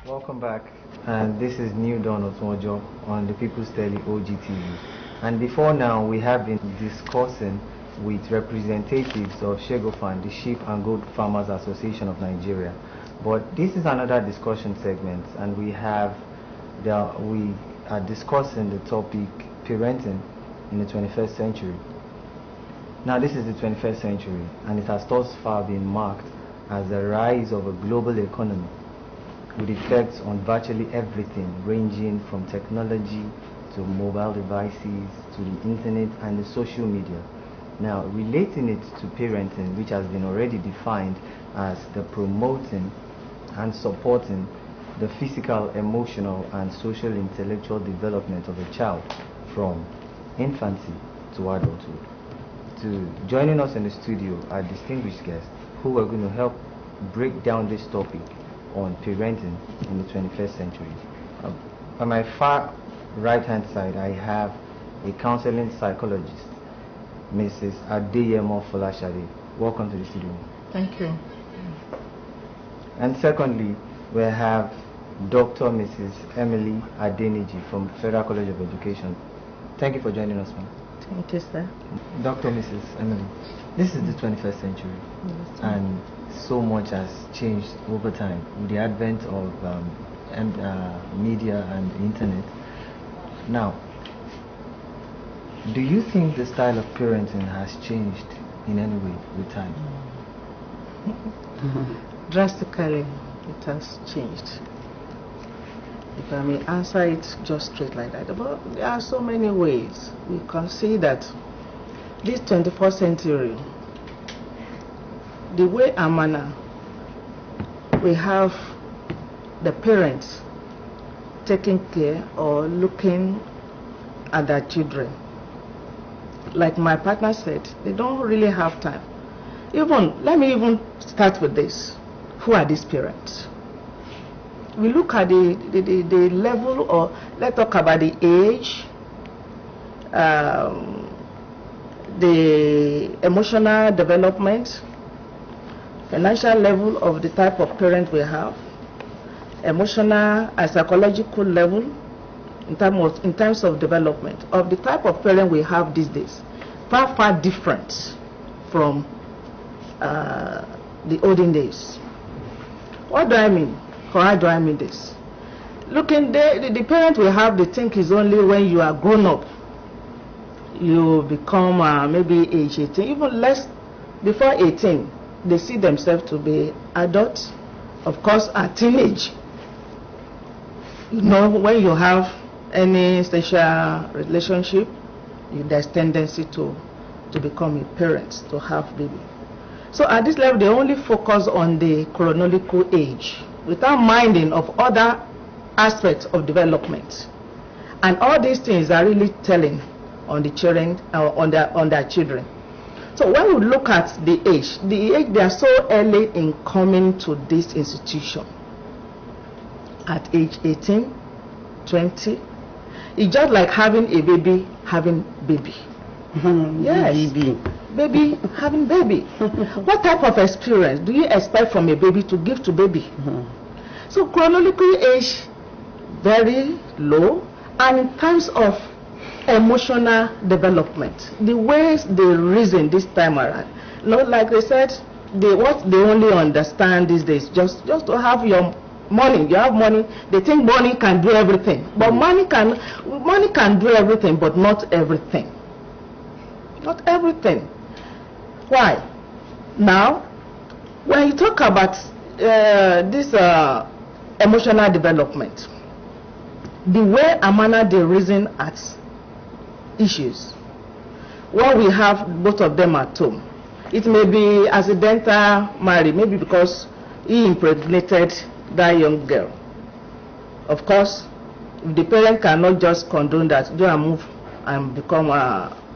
Welcome back, and this is New Dawn Osmojo on the People's Daily OGTV. And before now, we have been discussing with representatives of Shegofan, the Sheep and Goat Farmers Association of Nigeria. But this is another discussion segment, and we are discussing the topic parenting in the 21st century. Now, this is the 21st century, and it has thus far been marked as the rise of a global economy with effects on virtually everything, ranging from technology to mobile devices to the internet and the social media. Now, relating it to parenting, which has been already defined as the promoting and supporting the physical, emotional and social intellectual development of a child from infancy to adulthood. Joining us in the studio are distinguished guests who are going to help break down this topic on parenting in the 21st century. On my far right hand side, I have a counseling psychologist, Mrs. Adeyemo Folashade. Welcome to the studio. Thank you. And secondly, we have Dr. Mrs. Emily Adeniji from Federal College of Education. Thank you for joining us, ma'am. Thank you, sir. Dr. Mrs. Emily, this is the 21st century, and so much has changed over time with the advent of media and the internet. Now, do you think the style of parenting has changed in any way with time? Drastically, it has changed. If I may answer it just straight like that, but there are so many ways. We can see that this 21st century, the way and manner we have the parents taking care or looking at their children. Like my partner said, they don't really have time. Let me even start with this. Who are these parents? We look at the level, or let's talk about the age, the emotional development, financial level of the type of parent we have, emotional and psychological level in terms of development of the type of parent we have these days. Far different from the olden days. What do I mean? Or how do I mean this? Looking, the parent we have, they think is only when you are grown up. You become maybe age 18, even less before 18. They see themselves to be adults, of course, at teenage. You know, when you have any sexual relationship, there's tendency to become a parent, to have baby. So at this level, they only focus on the chronological age, without minding of other aspects of development. And all these things are really telling on the children, on their children. So when we look at the age, they are so early in coming to this institution. At age 18, 20, it's just like having a baby, having baby. Yes, baby having baby. What type of experience do you expect from a baby to give to baby? So chronological age, very low, and in terms of emotional development, the ways they reason this time around, like they said, what they only understand these days, just to have your money. You have money, they think money can do everything, but money can do everything, but not everything. Not everything. Why? Now, when you talk about this emotional development, the way and manner they reason at issues, when we have both of them at home, it may be accidental marriage, maybe because he impregnated that young girl. Of course, if the parent cannot just condone that, go and move and become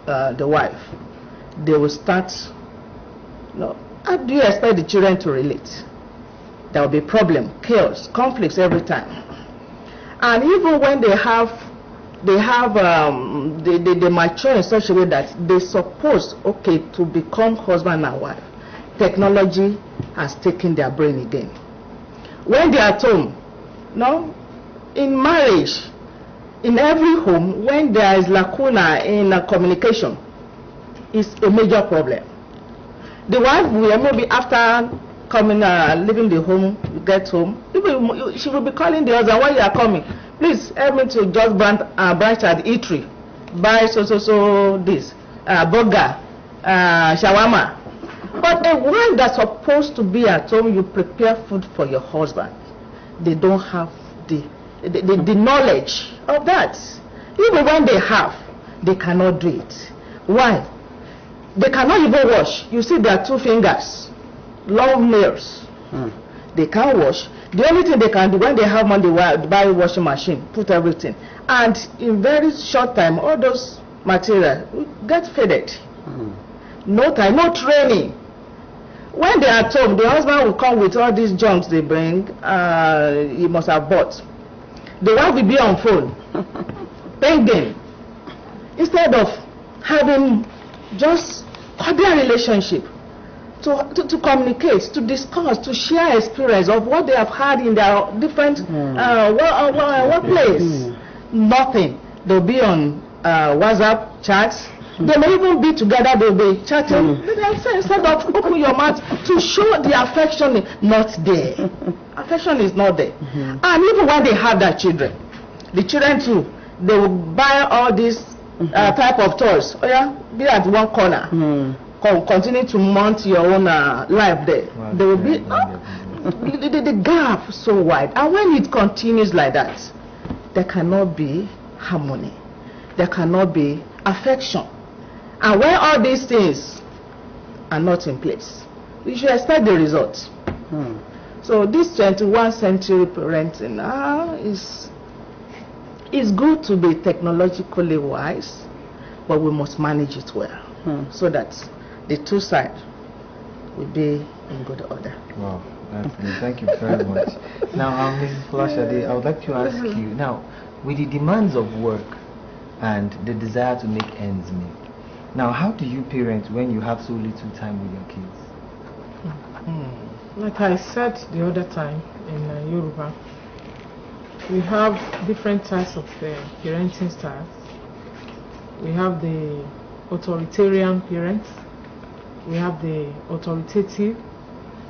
the wife, they will start. How do you expect the children to relate? There will be problem, chaos, conflicts every time. And even when they mature in such a way that they suppose, okay, to become husband and wife, technology has taken their brain again. When they are at home, No, in marriage, in every home, when there is lacuna in communication, it's a major problem. The wife will maybe after coming, leaving the home, get home, she will be calling the husband, when you are coming, please help me to just branch at the eatery, buy so this, burger, shawarma. But a wife that's supposed to be at home, you prepare food for your husband. They don't have the knowledge of that. Even when they have, they cannot do it. Why? They cannot even wash. You see their 2 fingers, long nails. They can't wash. The only thing they can do when they have money, they buy a washing machine, put everything. And in very short time, all those material get faded. No time, no training. When they are at home, the husband will come with all these junks they bring, he must have bought. The wife will be on phone, begging. Instead of having just cordial relationship, to communicate, to discuss, to share experience of what they have had in their different workplace. Nothing. They'll be on WhatsApp chats. They may even be together, they'll be chatting. Instead of open your mouth to show the affection, not there. Affection is not there. And even when they have their children, the children too, they will buy all these type of toys. Oh yeah, be at one corner. Continue to mount your own life there. Wow, there will be the gap so wide. And when it continues like that, there cannot be harmony. There cannot be affection. And when all these things are not in place, we should expect the results. So this 21st century parenting is good to be technologically wise, but we must manage it well so that the two sides will be in good order. Wow, thank you very much. Now, Mrs. Folashade, I would like to ask you, now, with the demands of work and the desire to make ends meet, now, how do you parent when you have so little time with your kids? Like I said the other time in Yoruba, we have different types of parenting styles. We have the authoritarian parents, we have the authoritative,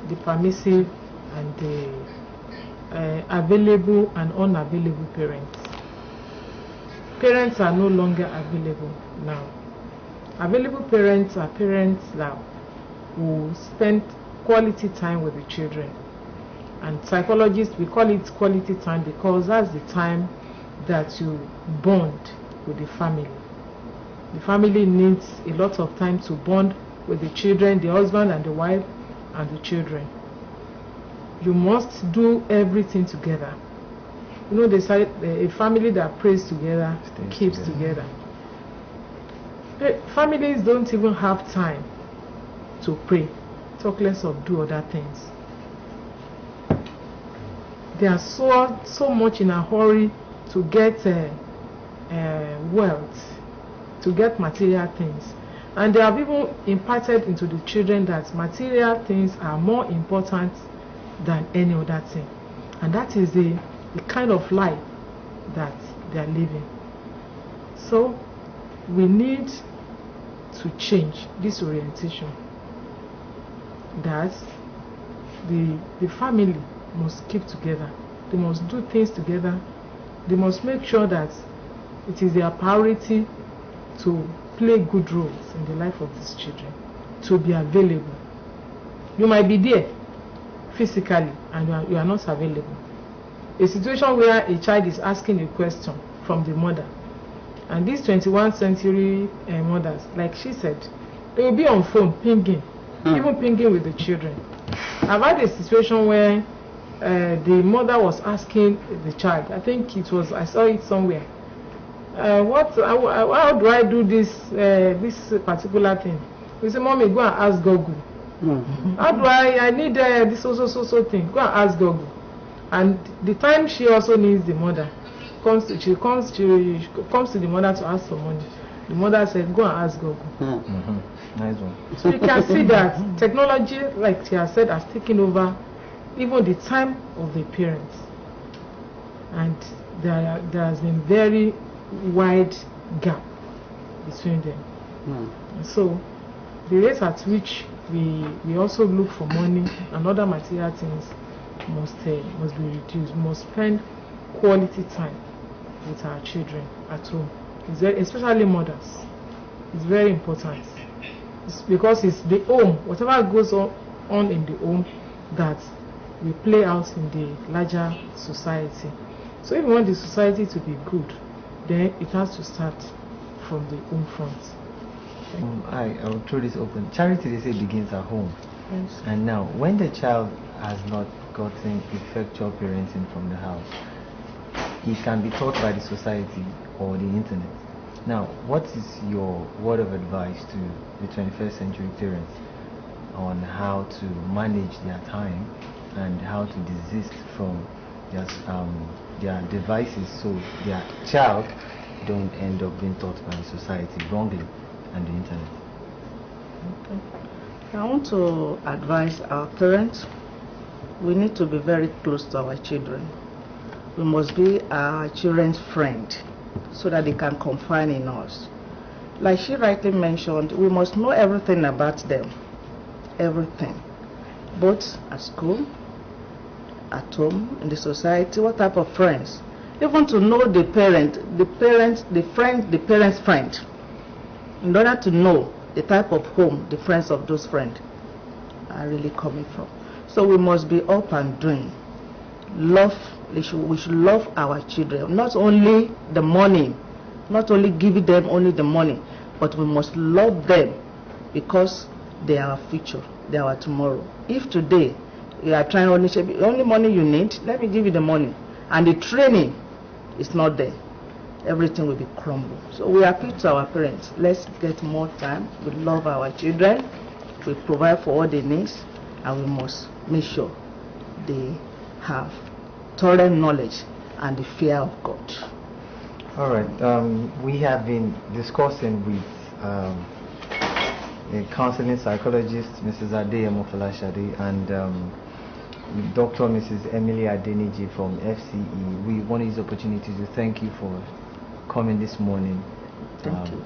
the permissive, and the available and unavailable parents. Parents are no longer available now. Available parents are parents that who spend quality time with the children. And psychologists, we call it quality time because that's the time that you bond with the family. The family needs a lot of time to bond with the children, the husband and the wife and the children. You must do everything together. You know, they say a family that prays together keeps together. Families don't even have time to pray, talk less of do other things. They are so much in a hurry to get wealth, to get material things. And they have even imparted into the children that material things are more important than any other thing. And that is the kind of life that they are living. So we need to change this orientation, that the family must keep together. They must do things together. They must make sure that it is their priority to play good roles in the life of these children, to be available. You might be there physically and you are not available. A situation where a child is asking a question from the mother, and these 21st century mothers, like she said, they will be on phone pinging, even pinging with the children. I've had a situation where the mother was asking the child, I think it was, I saw it somewhere, how do I do this particular thing? We say, Mommy, go and ask Google. How do I need this so thing? Go and ask Google. And the time she also needs the mother, she comes to the mother to ask for money. The mother said, go and ask Google. Nice one. So you can see that technology, like she has said, has taken over even the time of the parents. and there has been very wide gap between them. And so the rate at which we also look for money and other material things must be reduced. We must spend quality time with our children at home. Especially mothers. It's very important. It's because it's the home, whatever goes on in the home, that will play out in the larger society. So if we want the society to be good, then it has to start from the home front. I will throw this open. Charity, they say, begins at home. Yes. And now, when the child has not gotten effectual parenting from the house, he can be taught by the society or the internet. Now, what is your word of advice to the 21st century parents on how to manage their time and how to desist from their devices so their child don't end up being taught by the society wrongly and the internet? Okay. I want to advise our parents, we need to be very close to our children. We must be our children's friend so that they can confide in us. Like she rightly mentioned, we must know everything about them. Everything. Both at school, at home, in the society, what type of friends. Even to know the parent's friend. In order to know the type of home the friends of those friends are really coming from. So we must be up and doing. We should love our children. Not only the money, not only giving them only the money, but we must love them because they are our future, they are our tomorrow. If today you are trying only money you need, let me give you the money, and the training is not there, everything will be crumbled. So we appeal to our parents, let's get more time, we love our children, we provide for all their needs, and we must make sure they have thorough knowledge and the fear of God. All right. We have been discussing with a counseling psychologist, Mrs. Adeyemo Folashade, and with Dr. Mrs. Emily Adeniji from FCE. We want to use the opportunity to thank you for coming this morning. Thank you.